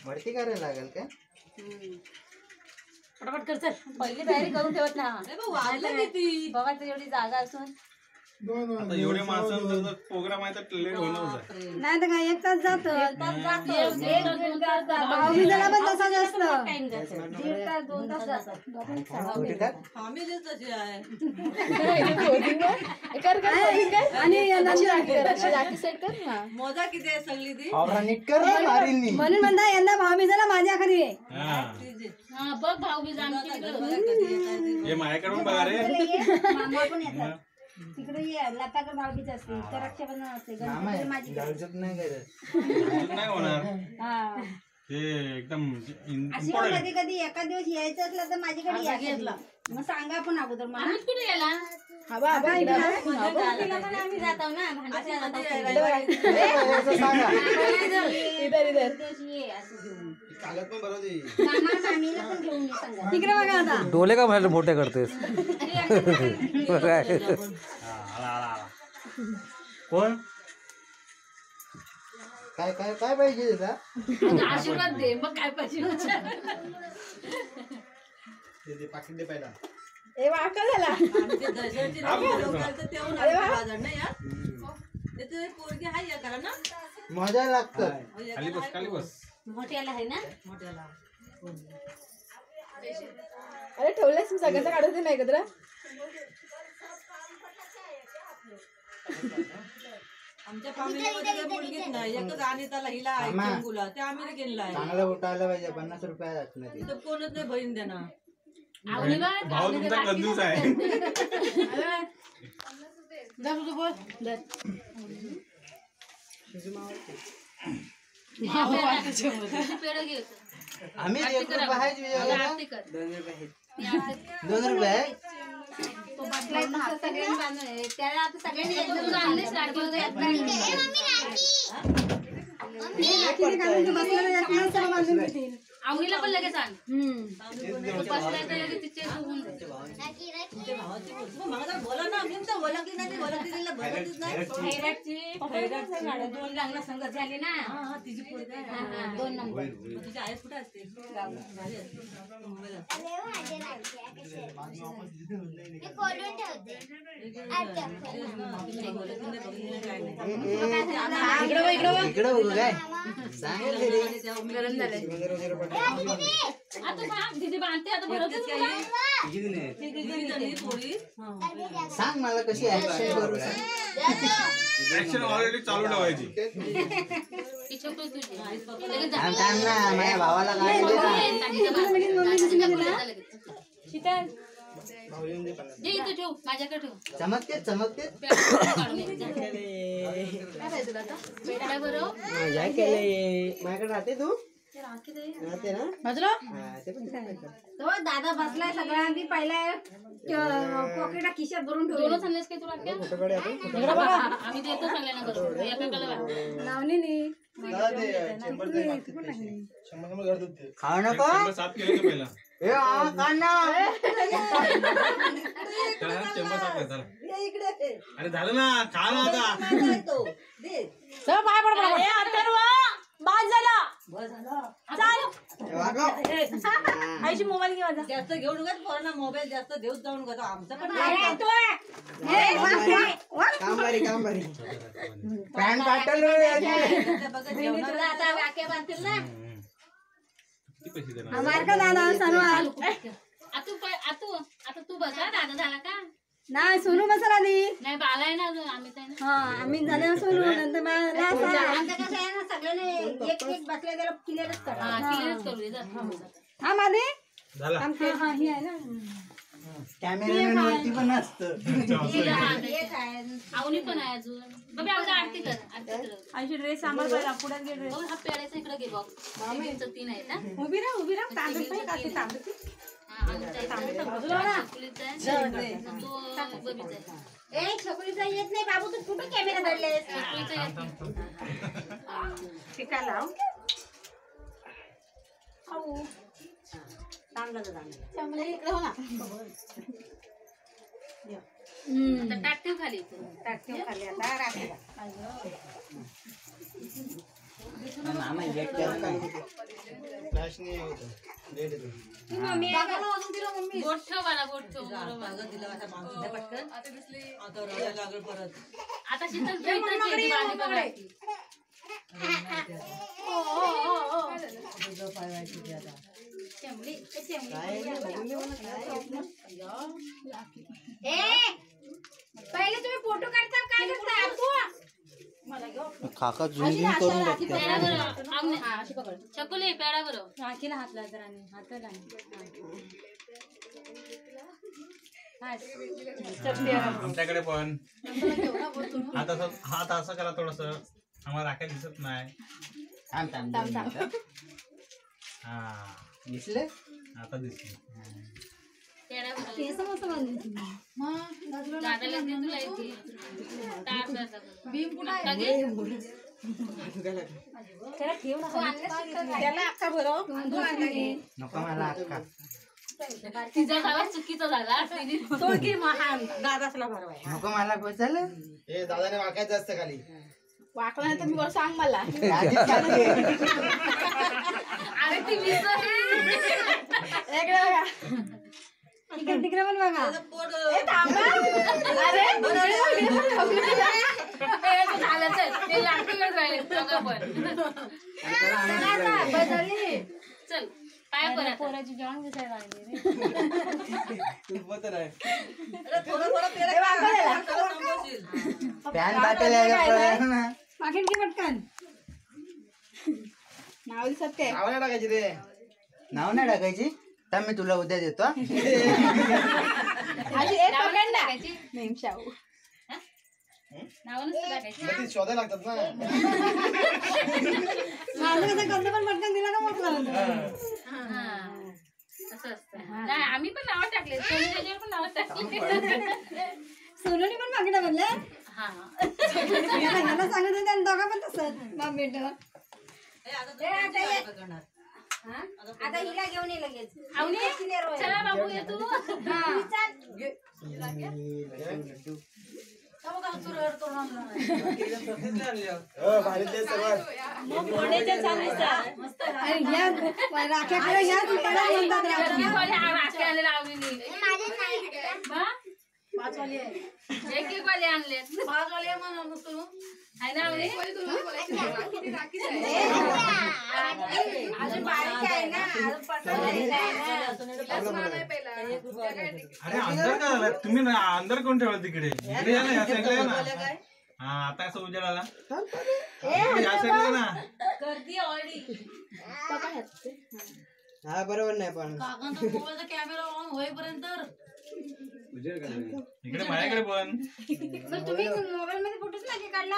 वरती करायला लागेल काय? फटाफट कर चल. पहिली तयारी करून ठेवत ना बाबा एवढी जागा असून आता एवढे माणसं प्रोग्राम आहे तर लेट होणारच आहे. नाही तर काय 1 तास जात भाऊबीजेला पण तसाच असतं. 1.5 तास 2 तास जातात. मोजा किती आहे सगळी ती नीट कर म्हणून म्हणता यंदा भाऊबीजेला माझ्या घरी आहे. बघ भाऊबीज हे माझ्याकडून बघा रे. मामा पण येतात तिकडे. ये लताकडे भाऊबीज असते तर रक्षाबंधन असते गणपती माझी नाही करत. नाही होणार ते एकदम अशी कधी कधी एका दिवस यायचं असलं तर माझ्याकडे यायचं. मग सांगा पण अगोदर मला कुठे गेला आम्ही जातो ना तिकडे बघा आता डोले का बाहेर मोठे करतेस? कोण काय काय काय पाहिजे त्याचा? आशीर्वाद दे मग काय पाहिजे. पाकिट दे पहिला. ए वाका झाला मजा लागतं. खाली बस खाली बस. मोठ्याला आहे ना मोठ्याला अरे ठेवलंस मी सगळ्यांचा काढत नाही का तुला? आमच्या फॅमिलीमध्ये मुलगीच नाही एकच अनिताला हिला आहे चंगूला ते अमेरिकेला आहे. चांगलं उठायला पाहिजे. 50 रुपये लागणार. तर कोणच नाही बहीण देणार. भाऊ तुमचा कंजूस आहे. आम्ही 1 रुपया आहे. 2 रुपये आहे. त्याला आता सगळ्यांनी आवडीला पण लगेच आण. बसलाय तर लगेच तिचे बोला ना मी तर ओळखली नाही ओळखली तिला बघतच नाही. दोन लग्न संगत झाली ना. तिची पोरगी आहे. 2 नंबर. तुझी आई कुठे असते? मुंबईला इकडे बघू काय दीदी बांधते आता बरोबर सांग मला कशी ऍक्शन करू. ऍक्शन ऑलरेडी चालू ठेवायची. थांब ना माझ्या भावाला काय माझ्याकडे चमकते चमकते. माझ्याकडे राहते तू राहते ना. दादा बसलाय सगळ्या आधी पहिला पॉकेट खिशात भरून ठेवलं. आम्ही देतो सगळ्यांना लावणी खाऊ नको. 7 केलं का पहिला? चेंबर साफ कर चला. अरे झालं ना खा ना आता. आईची मोबाईल घे माझा. जास्त घेऊन नका पोरांना मोबाईल जास्त देऊच जाऊन नका. आमचं पण कामबारी पॅन पाठवलं आता वाक्य बांधतील ना. किती पैसे देणार? मार्क दादा सनवाल आता तू बसा. दादा झाला का नाही सोनू बसला आधी. नाही बाला आहे ना अजून. आम्ही हा आम्ही झाल्या सोनू नंतर सगळ्यांनी एक एक बसल्या त्याला क्लिअरच करू. हा माझे ही आहे ना कॅमेरामॅन वरती पण असतं. आवनी पण आहे अजून. बाबी आमचा आरती कर. आईची ड्रेस सांभाळ पहिला पुढे घे ड्रेस. हा पेड्याचा इकडे घे बॉक्स. 3 आहेत ना. उभी राहा तांदूळ पण काढते तांदूळ. छकुलीचा येत नाही बाबू. तू कुठे कॅमेरा धरलेस? शिकायला इकडे हो ना. टाकते खाली. टाकते खाली आता राखेला. बोट ठेव मला बोट ठेव बरोबर दिलं आता मागं पटकन आता रडायला लागलं परत आता शीतल खेळते पाय व्हायची ती आता पहिले तुम्ही फोटो काढता काय करता काका झूम करून बघते चकुले पेडा बरोबर केला हातला जरा हाताला आमच्याकडे पण हात असं करा थोडस आम्हाला राख्या दिसत नाही हा दिसले आता दिसले त्याला अक्का भरव नको मला अक्का तिचा झाला चुकीचा झाला तो की महान दादासला भरवाय नको मला बसायला हे दादाने वाकायचं असतं खाली वाकला नाही तर मी सांग मला अरे ती विसरली तिकडे पण बघा झालं चल ते लाटूनच राहिले चल काय परत पोराची जॉन दिसायला लागली पॅन बाटल मागील की पटकन नाव दिसत काय नाव नाही टाकायची रे नाव नाही टाकायची तर मी तुला उद्या देतो अशी एक पकड ना नेम शाहू नावनच टाकायची ती शोधायला लागतात ना माझं कसं कोणतं पण पटकन दिला का मोठला असं असतं नाही आम्ही पण नाव टाकले सोनूच्या पण नाव टाकले सोनूने पण मागे म्हणलं हा सांगत होते आणि दोघा पण तसंच बाप बेटा आता हिला घेऊन ये लगेच चला बाबू ये तू भारी ते सर्वात राख्याकडे घ्या तुम्हाला म्हणतात राखी आलेला आवडीने एक वाले आणले 5 वाले म्हणून तू आहे ना आवडी अजून बारीक आहे ना अरे अंदर का झाला तुम्ही अंदर कोण ठेवलं तिकडे इकडे या ना या साईडला या ना हा आता असं उजेड आला या साईडला ना गर्दी ऑलरेडी हा बरोबर नाही पण काकांचा मोबाईलचा कॅमेरा ऑन होईपर्यंत इकडे माझ्याकडे पण तुम्ही मोबाईल मध्ये फोटोच नाही काढला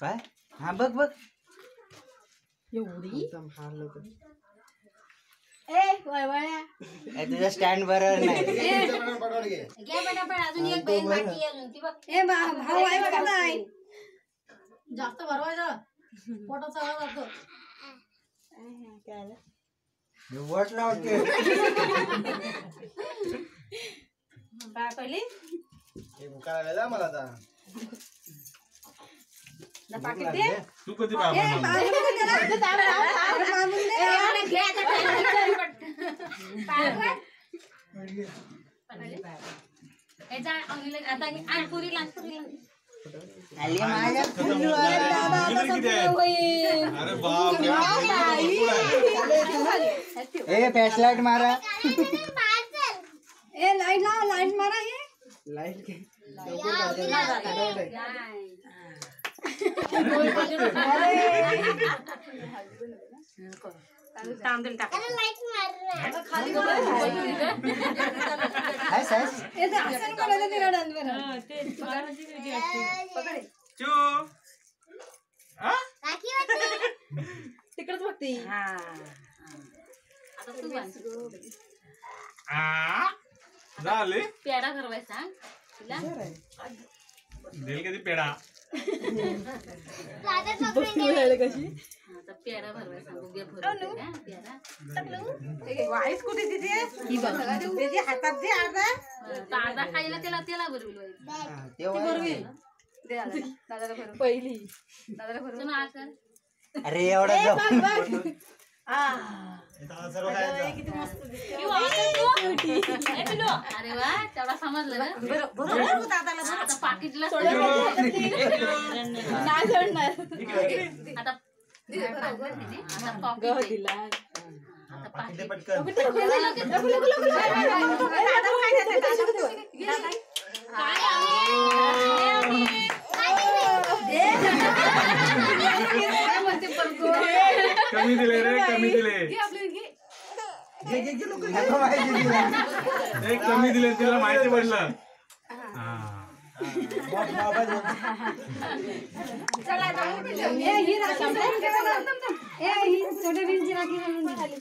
काय हा बघ बघ ए तुझा स्टँड बरोबर नाही अजून एक बहीण बाकी आहे अजून ती बघ भाऊ आहे का नाही जास्त भरवायचं पोटाचा आवाज जातो वट लावते पहिली हे भुका लागला मला आता तू कधी बाबा आली माझ्या अरे बाप ए फ्लॅशलाइट मारा ए लाईट लावा लाईट मारा हे लाईट तांदूळ टाक तिकडच बघते झाले पेढा भरवायचा तिला देईल कधी पेढा पेढा भरवायचा वाईस कुठे तिथे हातात दे अर्धा अर्धा खायला त्याला त्याला भरविल तेव्हा दे दादाला. दादाला भरून. पहिली दादाला भरून. चल आज कर. अरे एवढा जाऊ सर्व काय किंवा आपण तू. ए, पिलू. अरे वा तेवढा समजलं ना आता पाकिटला नाही सोडणार आता ग दिला पाकिटे पटकन कमी दिले रे कमी दिले नको माहिती दिला. एक कमी दिले तिला माहिती पडलं मोबाईल बोल. चला आता. ए, ही राखी घालून घे बघा. ए, ही छोट्या बिनची राखी घालून घे खाली.